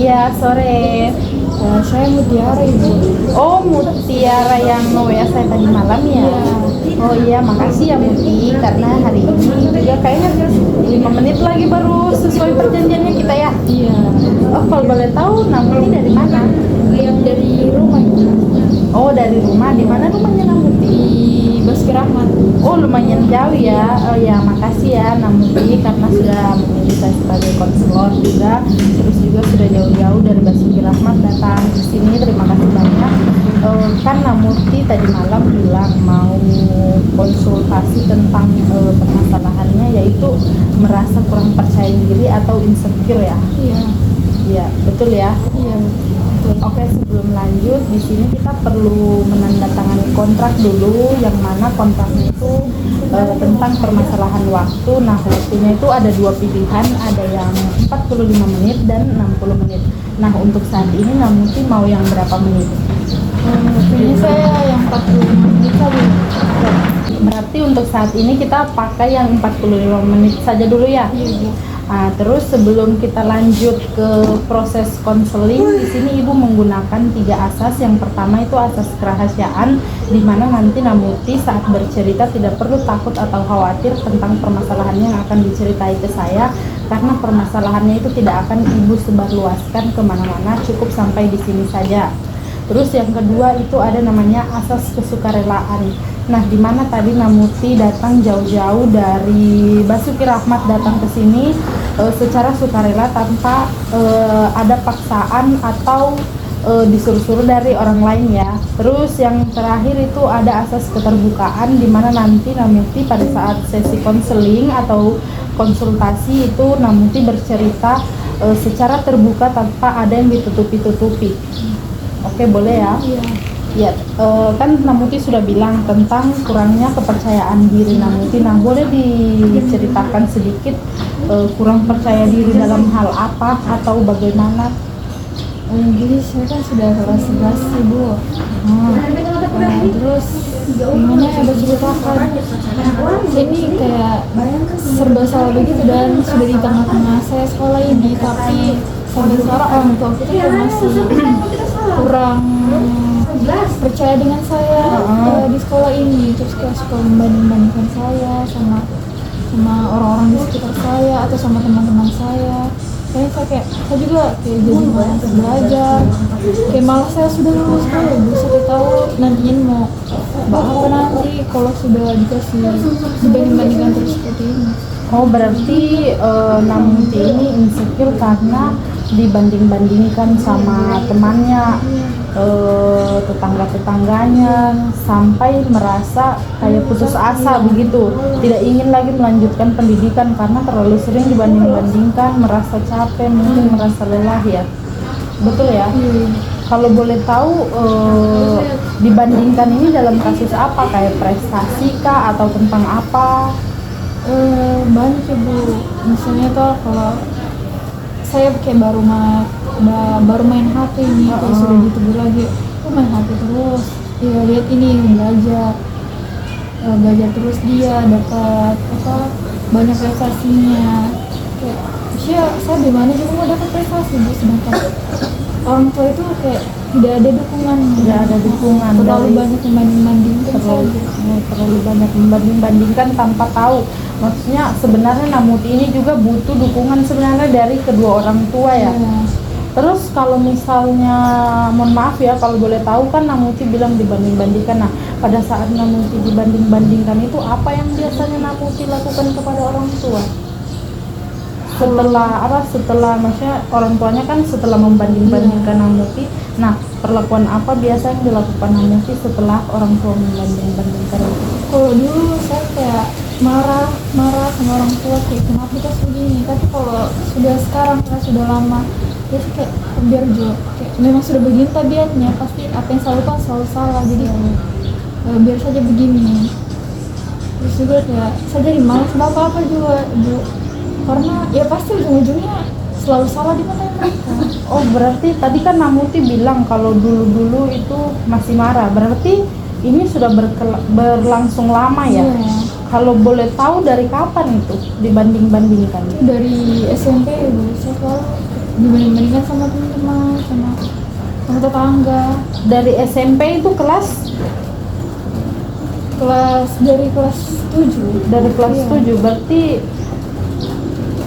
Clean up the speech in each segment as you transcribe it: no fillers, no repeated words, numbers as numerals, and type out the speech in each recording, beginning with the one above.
Iya, sore. Saya Mutiara Ibu. Oh, Mutiara yang WA saya tadi malam ya? Oh iya, makasih ya Muti, karena hari ini juga kayaknya 5 menit lagi baru sesuai perjanjiannya kita ya? Iya. Oh, kalau boleh tahu, Namuti dari mana? Yang dari rumah Ibu. Oh, dari rumah. Di mana rumahnya Namuti? Di Basuki Rahmat. Oh, lumayan jauh ya. Oh ya, makasih ya Namuti karena sudah memilih saya sebagai konselor juga. Terus juga sudah jauh-jauh dari Basuki Rahmat datang ke sini. Terima kasih banyak. Kan Namuti tadi malam bilang mau konsultasi tentang permasalahannya, yaitu merasa kurang percaya diri atau insecure ya. Iya. Iya, betul ya. Iya. Oke, sebelum lanjut di sini kita perlu menandatangani kontrak dulu, yang mana kontraknya itu tentang permasalahan waktu. Nah, waktunya itu ada dua pilihan, ada yang 45 menit dan 60 menit. Nah, untuk saat ini Namuti mau yang berapa menit? Ini saya yang 45 menit saja. Berarti untuk saat ini kita pakai yang 45 menit saja dulu ya. Iya, Bu. Nah, terus sebelum kita lanjut ke proses konseling, di sini Ibu menggunakan 3 asas. Yang pertama itu asas kerahasiaan, di mana nanti Namuti saat bercerita tidak perlu takut atau khawatir tentang permasalahannya yang akan diceritai ke saya, karena permasalahannya itu tidak akan Ibu sebarluaskan kemana-mana, cukup sampai di sini saja. Terus yang kedua itu ada namanya asas kesukarelaan. Nah, di mana tadi Namuti datang jauh-jauh dari Basuki Rahmat datang ke sini secara sukarela tanpa ada paksaan atau disuruh-suruh dari orang lain ya. Terus yang terakhir itu ada asas keterbukaan, di mana nanti Namuti pada saat sesi konseling atau konsultasi itu Namuti bercerita secara terbuka tanpa ada yang ditutupi-tutupi. Oke, boleh ya? Iya. Ya, kan Namuti sudah bilang tentang kurangnya kepercayaan diri Namuti. Nah, boleh diceritakan sedikit kurang percaya diri dalam hal apa atau bagaimana? Jadi saya kan sudah kelas 11 Ibu. Terus gimana ya berceritakan? Saya ini kayak serba salah begitu, dan sudah di tengah-tengah saya sekolah ini, tapi sampai sekarang orang tua aku tuh masih kurang percaya dengan saya di sekolah ini. Terus kayak suka membanding-bandingkan saya sama orang-orang di sekitar saya atau sama teman-teman saya. Saya juga kayak jadi malas belajar, kayak malas saya sudah lulus sekolah, saya tahu nantinya mau apa nanti kalau sudah dikasih dibanding-bandingkan terus seperti ini. Oh, berarti Namuti ini insecure karena dibanding-bandingkan sama temannya, tetangga-tetangganya, sampai merasa kayak putus asa begitu, tidak ingin lagi melanjutkan pendidikan karena terlalu sering dibanding-bandingkan, merasa capek, mungkin merasa lelah ya. Betul ya? Kalau boleh tahu dibandingkan ini dalam kasus apa, kayak prestasi kah atau tentang apa? Banyak ya Bu, misalnya tuh kalau saya kayak baru main HP nih, kayak sudah ditegur lagi, main HP terus, ya lihat ini belajar terus, dia dapat banyak prestasinya, kayak saya di mana juga mau dapat prestasi Bu, sedangkan orang tua itu kayak tidak ada dukungan, terlalu banyak membanding-bandingkan, terlalu banyak membanding-bandingkan tanpa tahu. Maksudnya sebenarnya Namuti ini juga butuh dukungan sebenarnya dari kedua orang tua ya. Terus kalau misalnya, mohon maaf ya kalau boleh tahu, kan Namuti bilang dibanding-bandingkan. Nah, pada saat Namuti dibanding-bandingkan itu apa yang biasanya Namuti lakukan kepada orang tua? Setelah maksudnya orang tuanya kan setelah membanding-bandingkan Namuti, nah perlakuan apa biasa yang dilakukan Namuti setelah orang tua membanding-bandingkan itu? Kalau dulu saya kayak marah sama orang tua, kayak kenapa kita begini, tapi kalau sekarang sudah lama ya kayak biar juga kayak memang sudah begini tabiatnya, pasti apa yang saya lakukan selalu salah, jadi biar saja begini. Terus juga kayak saya jadi malas apa juga Bu, karena ya pasti ujung-ujungnya selalu salah di mata mereka. Oh, berarti tadi kan Namuti bilang kalau dulu itu masih marah, berarti ini sudah berlangsung lama ya? Iya. Kalau boleh tahu dari kapan itu dibanding-bandingkan? Dari SMP ibu, saya selalu dibanding-bandingkan sama teman-teman, sama tetangga. Dari SMP itu Dari kelas 7. dari kelas Iya. 7 berarti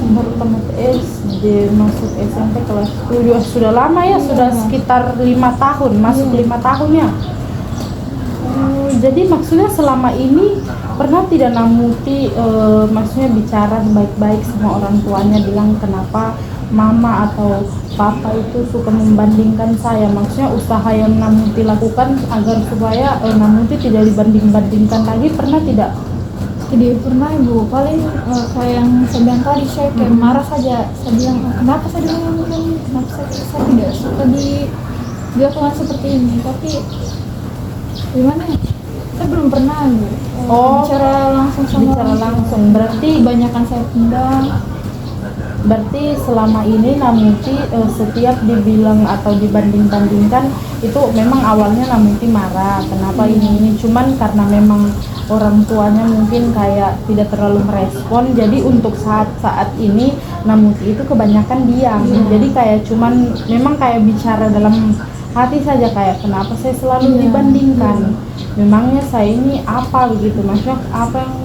baru tamat SD masuk SMP kelas 7. Sudah lama ya, sudah sekitar 5 tahun, masuk 5 tahun ya. Jadi maksudnya selama ini pernah tidak Namuti maksudnya bicara baik-baik sama orang tuanya, bilang kenapa mama atau papa itu suka membandingkan saya, maksudnya usaha yang Namuti lakukan agar supaya Namuti tidak dibanding-bandingkan lagi, pernah tidak? Tidak pernah ibu, paling kayak yang saya bilang tadi, saya kayak marah saja. Saya bilang, kenapa saya dibandingkan, kenapa saya tidak suka dilakukan seperti ini. Tapi gimana ya, saya belum pernah ibu bicara langsung sama Bicara orang tua. langsung, berarti Kebanyakan saya pendam. Berarti selama ini Namuti setiap dibilang atau dibanding-bandingkan itu memang awalnya Namuti marah, kenapa ini cuman karena memang orang tuanya mungkin kayak tidak terlalu merespon, jadi untuk saat ini Namuti itu kebanyakan diam. Jadi kayak cuman memang kayak bicara dalam hati saja, kayak kenapa saya selalu dibandingkan, memangnya saya ini apa begitu, maksudnya apa yang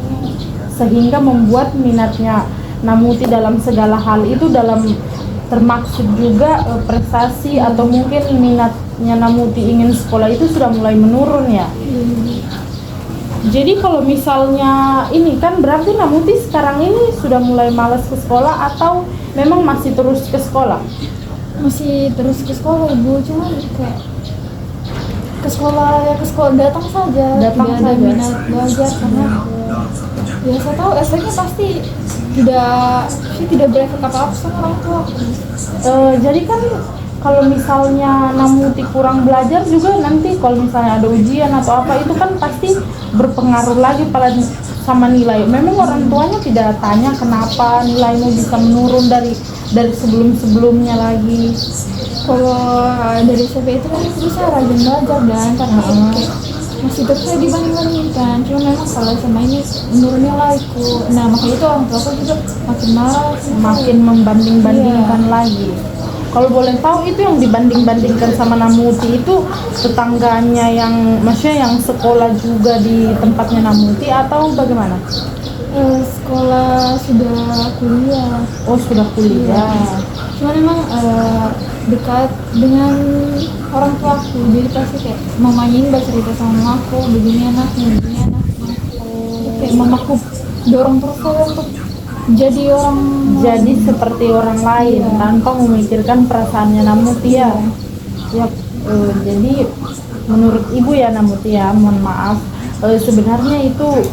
sehingga membuat minatnya Namuti dalam segala hal itu, dalam termaksud juga prestasi atau mungkin minatnya Namuti ingin sekolah itu sudah mulai menurun ya. Jadi kalau misalnya ini kan berarti Namuti sekarang ini sudah mulai malas ke sekolah atau memang masih terus ke sekolah? Masih terus ke sekolah ibu, cuma kayak ke sekolah datang saja, tidak ada minat belajar karena ya saya tahu efeknya pasti tidak berefek apa-apa sama orang tua. Jadi kan kalau misalnya Namuti kurang belajar juga nanti kalau misalnya ada ujian atau apa itu kan pasti berpengaruh lagi pada sama nilai. Memang orang tuanya tidak tanya kenapa nilaimu bisa menurun dari sebelum-sebelumnya lagi. Kalau dari SMP itu kan saya rajin belajar dan karena kayak masih terus saya dibanding-bandingkan, cuma memang kalau sama ini menurunnya lagi. Nah makanya itu orang tua juga makin marah, makin membanding-bandingkan lagi. Kalau boleh tahu itu yang dibanding-bandingkan sama Namuti itu tetangganya yang maksudnya yang sekolah juga di tempatnya Namuti atau bagaimana? Sekolah sudah kuliah. Oh sudah kuliah. Cuma memang dekat dengan orang tuaku, jadi pasti kayak mamanya ini bercerita sama mamaku, begini anaknya. Kayak mamaku dorong terus saya untuk jadi seperti orang lain tanpa memikirkan perasaannya Namuti ya. Ya, jadi menurut ibu ya Namuti ya, mohon maaf, sebenarnya itu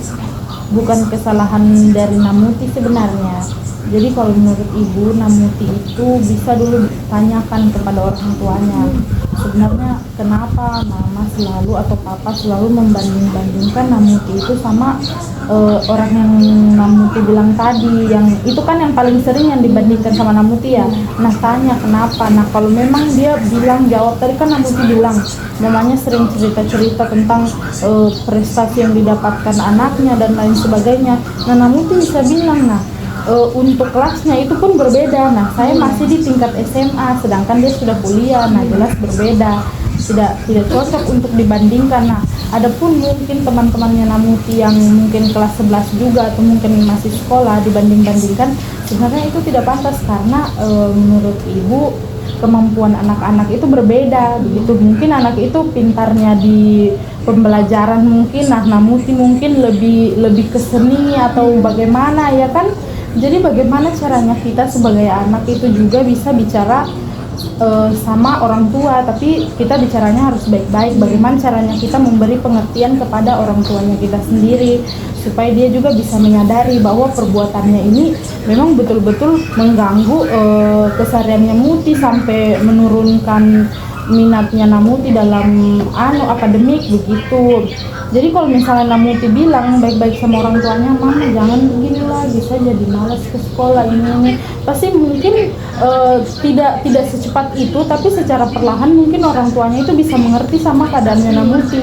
bukan kesalahan dari Namuti sebenarnya. Jadi kalau menurut ibu, Namuti itu bisa dulu ditanyakan kepada orang tuanya, sebenarnya kenapa mama selalu atau papa selalu membanding-bandingkan Namuti itu sama orang yang Namuti bilang tadi, yang itu kan yang paling sering yang dibandingkan sama Namuti ya. Nah tanya kenapa, nah kalau memang dia bilang jawab tadi kan Namuti bilang mamanya sering cerita-cerita tentang prestasi yang didapatkan anaknya dan lain sebagainya. Nah Namuti bisa bilang, untuk kelasnya itu pun berbeda. Nah saya masih di tingkat SMA sedangkan dia sudah kuliah, nah jelas berbeda, tidak cocok untuk dibandingkan. Nah adapun mungkin teman-temannya Namuti yang mungkin kelas 11 juga atau mungkin masih sekolah dibanding-bandingkan, sebenarnya itu tidak pantas karena menurut ibu kemampuan anak-anak itu berbeda begitu. Mungkin anak itu pintarnya di pembelajaran mungkin, nah Namuti mungkin lebih ke seni atau bagaimana ya kan. Jadi bagaimana caranya kita sebagai anak itu juga bisa bicara sama orang tua, tapi kita bicaranya harus baik-baik. Bagaimana caranya kita memberi pengertian kepada orang tuanya kita sendiri supaya dia juga bisa menyadari bahwa perbuatannya ini memang betul-betul mengganggu kesehariannya Muti sampai menurunkan minatnya Namuti dalam akademik begitu. Jadi kalau misalnya Namuti bilang baik-baik sama orang tuanya, mama jangan begini lagi, saya jadi malas ke sekolah ini, pasti mungkin tidak secepat itu, tapi secara perlahan mungkin orang tuanya itu bisa mengerti sama keadaannya Namuti.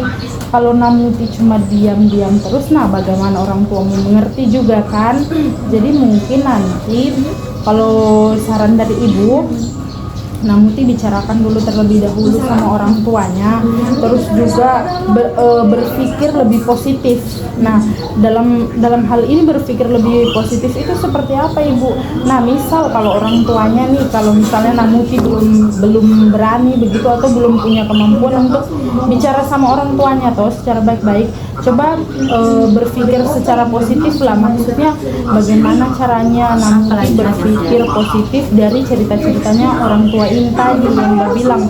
Kalau Namuti cuma diam-diam terus, nah bagaimana orang tua mau mengerti juga kan? Jadi mungkin nanti kalau saran dari ibu, Namuti bicarakan dulu terlebih dahulu sama orang tuanya, terus juga berpikir lebih positif. Nah, dalam hal ini berpikir lebih positif itu seperti apa ibu? Nah, misal kalau orang tuanya nih, kalau misalnya Namuti belum berani begitu atau belum punya kemampuan untuk bicara sama orang tuanya atau secara baik-baik, coba berpikir secara positif lah. Maksudnya bagaimana caranya Namuti berpikir positif dari cerita-ceritanya orang tua ini tadi yang udah bilang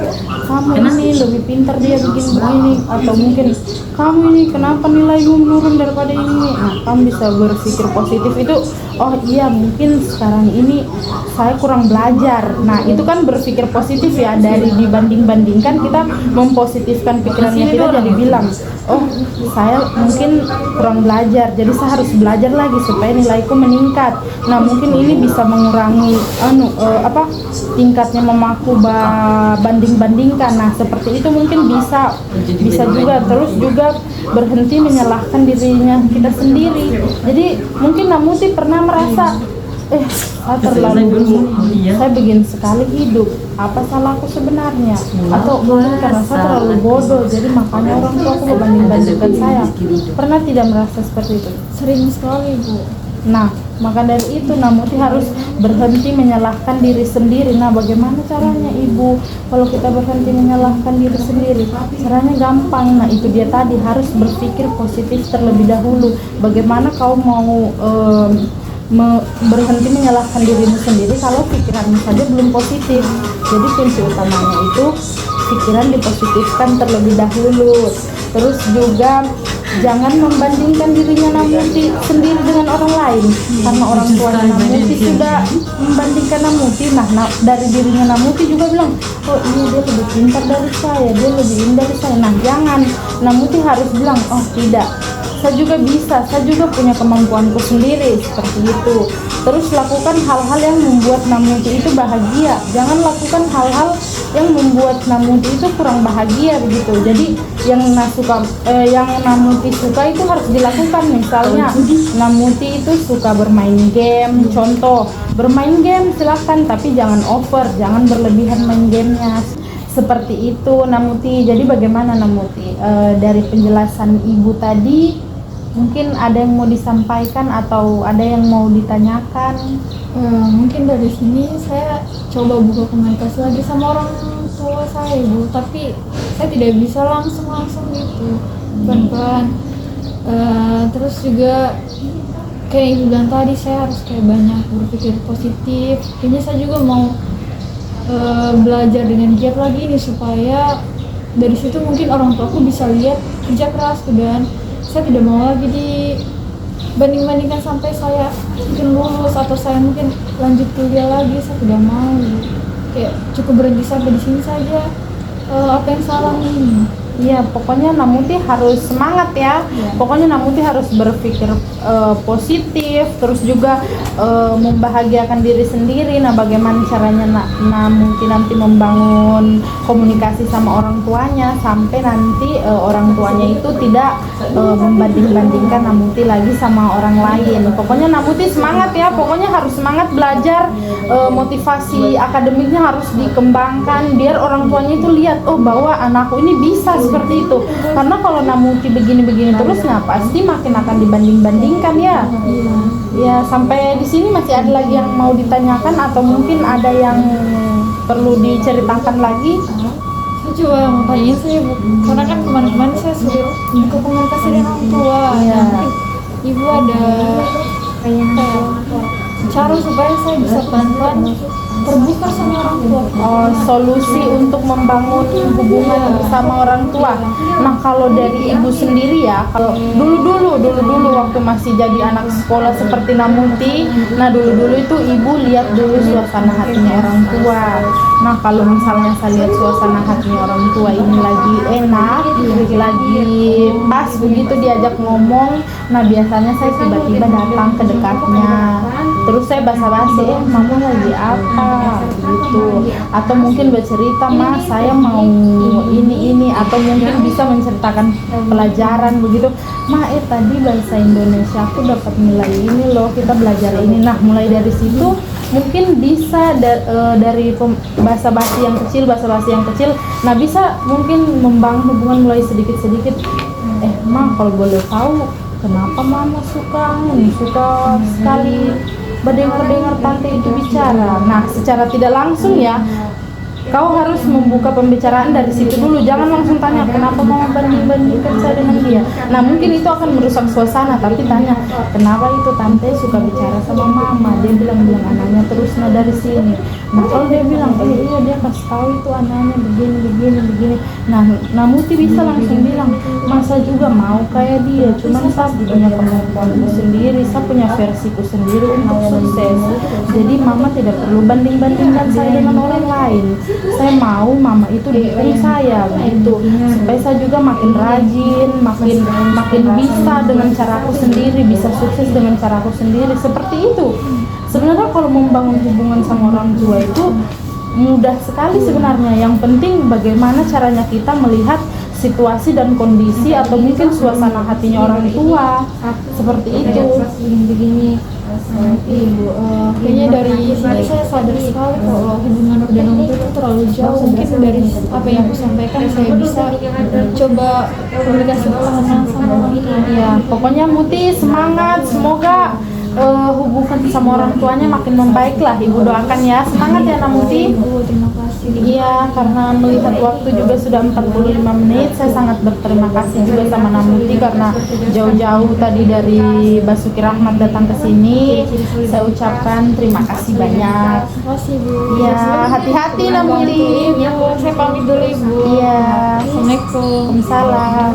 kamu ini lebih pintar dia begini, atau mungkin kamu ini kenapa nilaimu menurun daripada ini. Nah, kamu bisa berpikir positif itu, oh iya mungkin sekarang ini saya kurang belajar. Nah, itu kan berpikir positif ya, dari dibanding-bandingkan kita mempositifkan pikirannya, kita jadi bilang oh saya mungkin kurang belajar, jadi saya harus belajar lagi supaya nilaiku meningkat. Nah, mungkin ini bisa mengurangi tingkatnya memaku banding-bandingkan. Nah, seperti itu mungkin bisa juga. Terus juga berhenti menyalahkan dirinya kita sendiri. Jadi mungkin Namuti pernah merasa saya terlalu saya begini sekali hidup, apa salahku sebenarnya, atau mungkin karena saya terlalu bodoh jadi makanya orang tua aku membanding-bandingkan saya. Pernah tidak merasa seperti itu? Sering sekali Bu. Nah, maka dari itu Namuti harus berhenti menyalahkan diri sendiri. Nah, bagaimana caranya ibu? Kalau kita berhenti menyalahkan diri sendiri, caranya gampang. Nah, itu dia tadi, harus berpikir positif terlebih dahulu. Bagaimana kau mau berhenti menyalahkan dirimu sendiri kalau pikiranmu saja belum positif? Jadi kunci utamanya itu pikiran dipositifkan terlebih dahulu. Terus juga jangan membandingkan dirinya Namuti sendiri dengan orang lain, karena orang tuanya Namuti sudah membandingkan Namuti. Nah, dari dirinya Namuti juga bilang, oh iya dia lebih pintar dari saya, dia lebih indah dari saya. Nah, jangan. Namuti harus bilang, oh tidak, saya juga bisa, saya juga punya kemampuanku sendiri, seperti itu. Terus lakukan hal-hal yang membuat Namuti itu bahagia, jangan lakukan hal-hal yang membuat Namuti itu kurang bahagia begitu. Jadi yang Namuti suka itu harus dilakukan. Misalnya Namuti itu suka bermain game, contoh bermain game silahkan, tapi jangan over, jangan berlebihan main gamenya. Seperti itu Namuti. Jadi bagaimana Namuti? Dari penjelasan ibu tadi mungkin ada yang mau disampaikan atau ada yang mau ditanyakan? Mungkin dari sini saya coba buka komunikasi lagi sama orang tua saya Bu, tapi saya tidak bisa langsung gitu, pelan-pelan. Terus juga kayak ibu bilang tadi, saya harus kayak banyak berpikir positif. Kayaknya saya juga mau belajar dengan giat lagi nih, supaya dari situ mungkin orang tuaku bisa lihat kerja kerasku, dan saya tidak mau lagi dibanding-bandingkan sampai saya mungkin lulus atau saya mungkin lanjut kuliah lagi. Saya tidak mau, kayak cukup berhenti sampai di sini saja. Apa yang salah ini? Iya, pokoknya Namuti harus semangat ya. Pokoknya Namuti harus berpikir positif, terus juga membahagiakan diri sendiri. Nah, bagaimana caranya Namuti nanti membangun komunikasi sama orang tuanya sampai nanti orang tuanya itu tidak membanding-bandingkan Namuti lagi sama orang lain. Pokoknya Namuti semangat ya. Pokoknya harus semangat belajar, motivasi akademiknya harus dikembangkan biar orang tuanya itu lihat, oh bahwa anakku ini bisa seperti itu. Karena kalau Namuti begini-begini terus, nah pasti makin akan dibanding-bandingkan ya. Ya, sampai di sini masih ada lagi yang mau ditanyakan atau mungkin ada yang perlu diceritakan lagi? Saya coba mau tanyain saya Bu, karena kan kemarin-kemarin saya sudah buka komunikasi dengan orang tua. Ya. Mungkin ibu ada cara supaya saya bisa pelan-pelan terbuka sama orang tua. Solusi untuk membangun hubungan bersama orang tua. Nah, kalau dari ibu sendiri ya, kalau dulu waktu masih jadi anak sekolah seperti Namuti, nah dulu itu ibu lihat dulu suasana hatinya orang tua. Nah, kalau misalnya saya lihat suasana hatinya orang tua ini lagi enak, lagi pas begitu diajak ngomong, nah biasanya saya tiba-tiba datang ke dekatnya. terus saya basa-basi, mama lagi apa gitu, atau mungkin bercerita, mas saya mau ini, atau mungkin bisa menceritakan pelajaran begitu, tadi bahasa Indonesia aku dapat nilai ini loh, kita belajar ini. Nah mulai dari situ mungkin bisa dari basa-basi yang kecil, nah bisa mungkin membangun hubungan mulai sedikit-sedikit. Kalau boleh tahu kenapa mama suka sekali mendengar tante itu bicara. Nah secara tidak langsung ya, kau harus membuka pembicaraan dari situ dulu, jangan langsung tanya kenapa mama bandingkan saya dengan dia. Nah mungkin itu akan merusak suasana, tapi tanya kenapa itu tante suka bicara sama mama, dia bilang anaknya terus dari sini. Nah kalau dia bilang iya dia kasih tahu itu anaknya begini. Nah Muti bisa langsung bilang, masa juga mau kayak dia, cuman saya punya kemampuanku sendiri, saya punya versiku sendiri untuk sukses, jadi mama tidak perlu bandingkan saya dengan orang lain. Saya mau mama itu dukung saya gitu, supaya saya juga makin rajin, makin bisa dengan caraku sendiri, bisa sukses dengan caraku sendiri. Seperti itu. Sebenarnya kalau membangun hubungan sama orang tua itu mudah sekali sebenarnya. Yang penting bagaimana caranya kita melihat situasi dan kondisi atau mungkin suasana hatinya orang tua. Seperti itu. Begini Ibu, kayaknya dari sini saya sadar sekali kalau hubungan dan orang tua itu terlalu jauh. Mungkin dari apa yang aku sampaikan saya bisa coba komunikasi ulang sama orang tua. Ya, pokoknya Muti semangat, semoga hubungan sama orang tuanya makin membaik lah. Ibu doakan ya, semangat ya Namuti. Ibu, terima kasih. Iya, karena melihat waktu juga sudah 45 menit, saya sangat berterima kasih juga sama Namuti karena jauh-jauh tadi dari Basuki Rahmat datang ke sini. Saya ucapkan terima kasih banyak. Terima kasih Bu. Iya, hati-hati Namuti. Ibu, saya pamit dulu Ibu. Iya, Assalamualaikum. Waalaikumsalam.